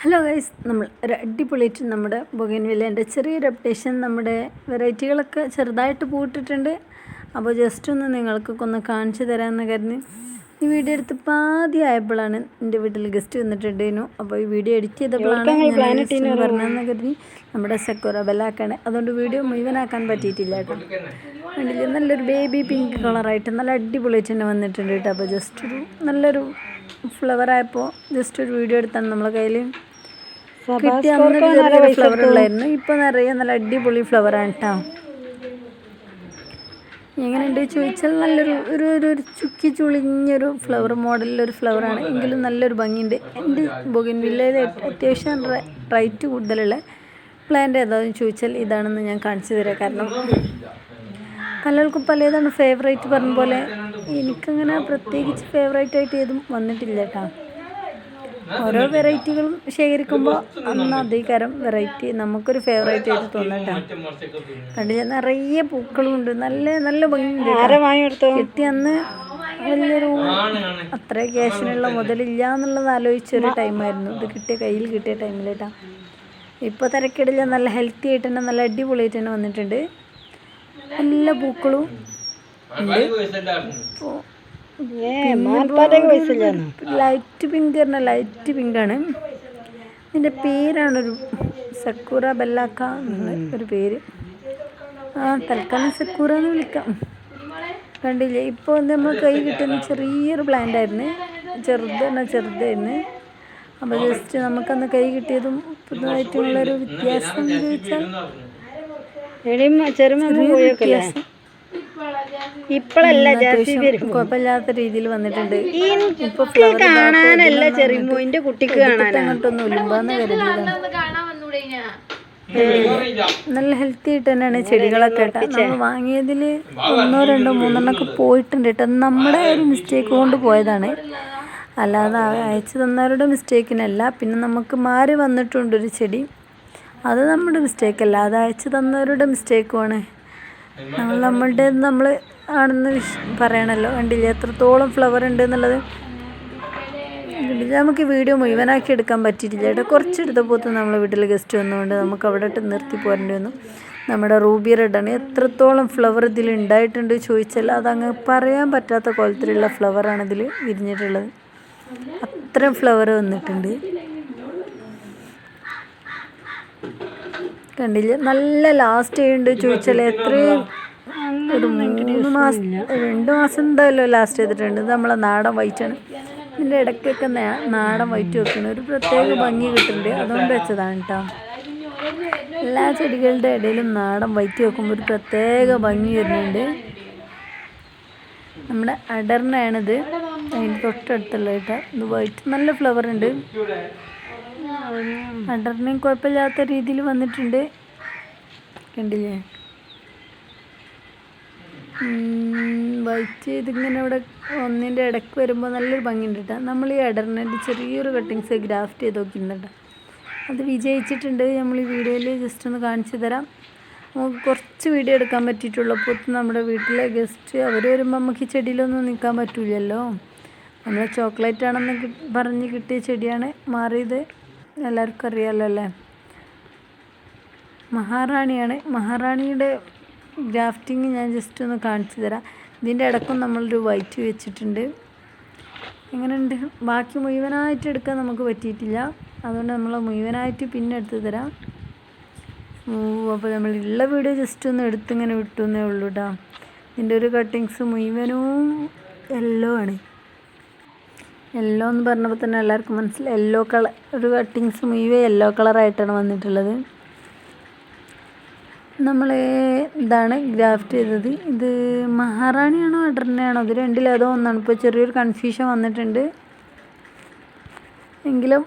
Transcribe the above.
Hello guys, നമ്മൾ ഒരു അടിപൊളിയായിട്ട് നമ്മുടെ ബൊഗൈൻവില്ലേൻ്റെ ചെറിയൊരു അപ്ഡേഷൻ, നമ്മുടെ വെറൈറ്റികളൊക്കെ ചെറുതായിട്ട് പൂട്ടിട്ടുണ്ട്. അപ്പോൾ ജസ്റ്റ് ഒന്ന് നിങ്ങൾക്കൊക്കെ ഒന്ന് കാണിച്ചു തരാമെന്ന് കരുതി ഈ വീഡിയോ എടുത്ത് ആദ്യമായപ്പോഴാണ് എൻ്റെ വീട്ടിൽ ഗസ്റ്റ് വന്നിട്ടുണ്ടായിരുന്നു. അപ്പോൾ ഈ വീഡിയോ എഡിറ്റ് ചെയ്തപ്പോഴാണ് പറഞ്ഞതെന്ന് കരുതി നമ്മുടെ സെക്കോറ ബെല്ലാക്കാണ്. അതുകൊണ്ട് വീഡിയോ മുഴുവനാക്കാൻ പറ്റിയിട്ടില്ല കേട്ടോ. വേണ്ടില്ല, നല്ലൊരു ബേബി പിങ്ക് കളറായിട്ട് നല്ല അടിപൊളിയായിട്ട് തന്നെ വന്നിട്ടുണ്ട് കേട്ടോ. അപ്പോൾ ജസ്റ്റ് ഒരു നല്ലൊരു ഫ്ലവറായപ്പോൾ ജസ്റ്റ് ഒരു വീഡിയോ എടുത്താണ് നമ്മളെ കയ്യിൽ കിട്ടിയ. അന്നൊരു ഫ്ലവർ ഉള്ളായിരുന്നു, ഇപ്പോൾ നിറയെ നല്ല അടിപൊളി ഫ്ലവറാണ് കേട്ടോ. എങ്ങനെയുണ്ട് ചോദിച്ചാൽ നല്ലൊരു ഒരു ഒരു ചുക്കി ചുളിഞ്ഞൊരു ഫ്ലവർ മോഡലിലൊരു ഫ്ലവറാണ്, എങ്കിലും നല്ലൊരു ഭംഗിയുണ്ട്. എൻ്റെ ബൊഗൈൻവില്ലയിൽ അത്യാവശ്യം റേറ്റ് കൂടുതലുള്ള പ്ലാന്റ് ഏതാണെന്ന് ചോദിച്ചാൽ ഇതാണെന്ന് ഞാൻ കാണിച്ചു തരാം. കാരണം പലർക്കും പലതാണ് ഫേവറേറ്റ് പറഞ്ഞ പോലെ എനിക്കങ്ങനെ പ്രത്യേകിച്ച് ഫേവറേറ്റായിട്ട് ഏതും വന്നിട്ടില്ല കേട്ടോ. ഓരോ വെറൈറ്റികളും ശേഖരിക്കുമ്പോൾ അന്ന് അധികാരം വെറൈറ്റി നമുക്കൊരു ഫേവറേറ്റ് ആയിട്ട് തോന്നട്ടോ. കണ്ടില്ല, നിറയെ പൂക്കളും ഉണ്ട്, നല്ല നല്ല ഭംഗിയുണ്ട്. കിട്ടി അന്ന് വലിയൊരു അത്ര ക്യാഷിനുള്ള മുതലില്ല എന്നുള്ളത് ആലോചിച്ചൊരു ടൈമായിരുന്നു ഇത് കയ്യിൽ കിട്ടിയ ടൈമിൽ കേട്ടോ. ഇപ്പോൾ തിരക്കിടില്ല, നല്ല ഹെൽത്തി ആയിട്ട് തന്നെ നല്ല അടിപൊളിയായിട്ട് തന്നെ വന്നിട്ടുണ്ട്. എല്ലാ പൂക്കളും ഉണ്ട്. ലൈറ്റ് പിങ്ക് പറഞ്ഞാൽ ലൈറ്റ് പിങ്കാണ്. ഇതിൻ്റെ പേരാണൊരു സക്കൂറ ബെല്ലാക്ക എന്നുള്ള ഒരു പേര്. തൽക്കാലം സക്കൂറ എന്ന് വിളിക്കാം. കണ്ടില്ലേ, ഇപ്പോൾ നമ്മൾ കൈ കിട്ടുന്ന ചെറിയൊരു പ്ലാന്റ് ആയിരുന്നു, ചെറുതായിരുന്നു. അപ്പോൾ ജസ്റ്റ് നമുക്കന്ന് കൈ കിട്ടിയതും പുതുതായിട്ടുള്ളൊരു വ്യത്യാസം ചോദിച്ചാൽ വ്യത്യാസം ഇപ്പോഴല്ല കുഴപ്പമില്ലാത്ത രീതിയിൽ വന്നിട്ടുണ്ട്. ഇപ്പൊ കാണാനല്ല ചെറിയ കുട്ടിക്ക് അങ്ങോട്ടൊന്നും ഒലുമ്പാന്ന് കരുതിയതാണ്. നല്ല ഹെൽത്തി ആയിട്ട് തന്നെയാണ് ചെടികളൊക്കെ കേട്ടോ. നമ്മൾ വാങ്ങിയതിൽ 1, 2, 3 പോയിട്ടുണ്ട് കേട്ടോ. നമ്മുടെ ഒരു മിസ്റ്റേക്ക് കൊണ്ട് പോയതാണ്, അല്ലാതെ അയച്ചു തന്നവരുടെ മിസ്റ്റേക്കിനല്ല. പിന്നെ നമുക്ക് മാറി വന്നിട്ടുണ്ടൊരു ചെടി, അത് നമ്മുടെ മിസ്റ്റേക്കല്ല, അത് അയച്ചു തന്നവരുടെ മിസ്റ്റേക്കുമാണ്. നമ്മൾ ആണെന്ന് പറയണമല്ലോ. കണ്ടില്ലേ എത്രത്തോളം ഫ്ലവർ ഉണ്ട് എന്നുള്ളത്. നമുക്ക് വീഡിയോ മുഴുവനാക്കി എടുക്കാൻ പറ്റിയിട്ടില്ല കേട്ടോ. കുറച്ചെടുത്തപ്പോൾ നമ്മളെ വീട്ടിൽ ഗസ്റ്റ് വന്നുകൊണ്ട് നമുക്ക് അവിടെ ഇട്ട് നിർത്തി പോരേണ്ടി വന്നു. നമ്മുടെ റൂബി റെഡാണ്. എത്രത്തോളം ഫ്ലവർ ഇതിൽ ഉണ്ടായിട്ടുണ്ട് ചോദിച്ചാൽ അതങ്ങ് പറയാൻ പറ്റാത്ത കോലത്തിലുള്ള ഫ്ലവറാണ് ഇതിൽ വിരിഞ്ഞിട്ടുള്ളത്. അത്രയും ഫ്ലവർ വന്നിട്ടുണ്ട്. കണ്ടില്ല, നല്ല ലാസ്റ്റ് ചെയ്യുന്നുണ്ട് ചോദിച്ചാൽ എത്രയും ഒരു 2 മാസം എന്തായാലും ലാസ്റ്റ് ചെയ്തിട്ടുണ്ട്. ഇത് നമ്മളെ നാടൻ വൈറ്റാണ്. ഇതിൻ്റെ ഇടയ്ക്കൊക്കെ നാടൻ വൈറ്റ് വെക്കുന്ന ഒരു പ്രത്യേക ഭംഗി കിട്ടുന്നുണ്ട്, അതുകൊണ്ട് വെച്ചതാണ് കേട്ടോ. എല്ലാ ചെടികളുടെ ഇടയിലും നാടൻ വൈറ്റ് വെക്കുമ്പോൾ ഒരു പ്രത്യേക ഭംഗി വരുന്നുണ്ട്. നമ്മുടെ അടർണയാണിത്, അതിൻ്റെ തൊട്ടടുത്തുള്ള കേട്ടോ. ഇത് വൈറ്റ് നല്ല ഫ്ലവർ ഉണ്ട്. അടർണയും കുഴപ്പമില്ലാത്ത രീതിയിൽ വന്നിട്ടുണ്ട്. കണ്ടില്ലേ, വൈറ്റ് ഇതിങ്ങനെ ഇവിടെ ഒന്നിൻ്റെ ഇടയ്ക്ക് വരുമ്പോൾ നല്ലൊരു ഭംഗിയുണ്ട് കേട്ടോ. നമ്മൾ ഈ അടർണേൻ്റെ ചെറിയൊരു കട്ടിങ്സ് ഗ്രാഫ്റ്റ് ചെയ്ത് നോക്കുന്നുണ്ട്, അത് വിജയിച്ചിട്ടുണ്ട്. നമ്മൾ ഈ വീഡിയോയിൽ ജസ്റ്റ് ഒന്ന് കാണിച്ചു തരാം. നമുക്ക് കുറച്ച് വീഡിയോ എടുക്കാൻ പറ്റിയിട്ടുള്ളൂ. അപ്പോൾ നമ്മുടെ വീട്ടിലെ ഗസ്റ്റ് അവർ വരുമ്പോൾ നമുക്ക് ഈ ചെടിയിലൊന്നും നിൽക്കാൻ പറ്റില്ലല്ലോ. നമ്മൾ ചോക്ലേറ്റ് ആണെന്ന് പറഞ്ഞ് കിട്ടിയ ചെടിയാണ് മാറിയത്, എല്ലാവർക്കും അറിയാമല്ലോ അല്ലേ. മഹാറാണിയാണ്. മഹാറാണിയുടെ ഗ്രാഫ്റ്റിങ് ഞാൻ ജസ്റ്റ് ഒന്ന് കാണിച്ചു തരാം. ഇതിൻ്റെ ഇടയ്ക്കും നമ്മളൊരു വൈറ്റ് വെച്ചിട്ടുണ്ട്. എങ്ങനെയുണ്ട്, ബാക്കി മുഴുവനായിട്ട് എടുക്കാൻ നമുക്ക് പറ്റിയിട്ടില്ല, അതുകൊണ്ട് നമ്മൾ മുഴുവനായിട്ട് പിന്നെ എടുത്ത് തരാം. അപ്പോൾ നമ്മളുള്ള വീഡിയോ ജസ്റ്റ് ഒന്ന് എടുത്തിങ്ങനെ വിട്ടുന്നേ ഉള്ളൂ കേട്ടോ. ഇതിൻ്റെ ഒരു കട്ടിങ്സ് മുഴുവനും യെല്ലോ ആണ്. യെല്ലോ എന്ന് പറഞ്ഞപ്പോൾ തന്നെ എല്ലാവർക്കും മനസ്സിലായി. യെല്ലോ കളർ ഒരു കട്ടിങ്സ് മുഴുവൻ യെല്ലോ കളറായിട്ടാണ് വന്നിട്ടുള്ളത്. നമ്മൾ ഇതാണ് ഗ്രാഫ്റ്റ് ചെയ്തത്. ഇത് മഹാറാണിയാണോ അടർണയാണോ, ഇത് രണ്ടിലേതോ ഒന്നാണ്. ഇപ്പോൾ ചെറിയൊരു കൺഫ്യൂഷൻ വന്നിട്ടുണ്ട്. എങ്കിലും